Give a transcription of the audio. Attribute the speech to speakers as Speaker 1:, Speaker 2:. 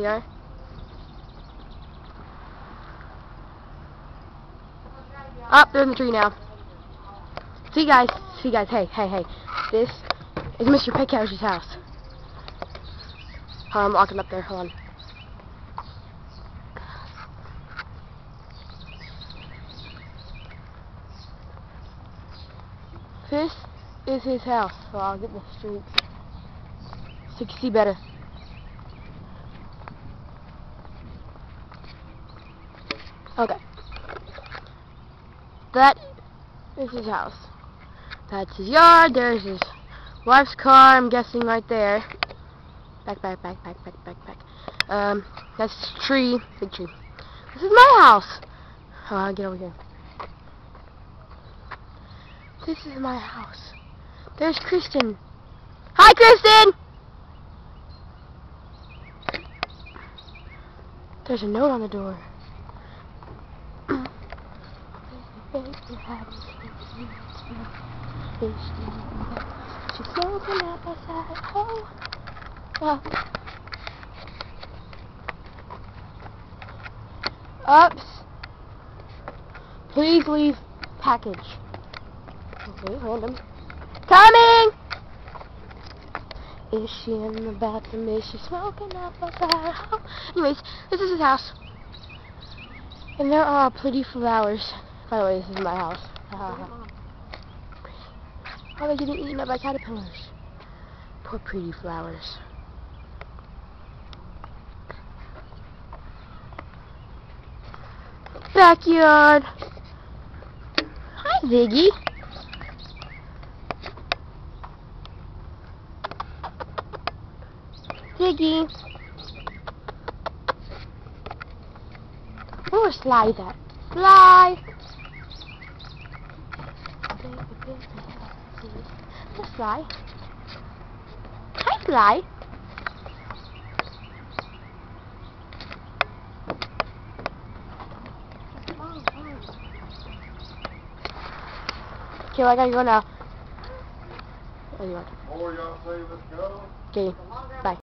Speaker 1: they are. Up, they're in the tree now. See guys, hey. This is Mr. Pickhouse's house. I'm walking up there, hold on. This is his house, so I'll get in the streets so you can see better. Okay. That is his house. That's his yard. There's his wife's car, I'm guessing right there. Back. That's a tree, big tree. This is my house. Get over here. This is my house. There's Kristen. Hi, Kristen! There's a note on the door. She's open up outside. Oh. Ups. Please leave package. Okay, random. Coming! Is she in the bathroom? Is she smoking up outside? Oh. Anyways, this is his house. And there are pretty flowers. By the way, this is my house. How are they getting eaten up by caterpillars? Poor pretty flowers. Backyard. Hi, Ziggy. Ziggy. Where's Sly at? Sly. There's Sly. Hi, Sly. Okay, well, I gotta go now.
Speaker 2: Or y'all say let's go?
Speaker 1: Okay, bye.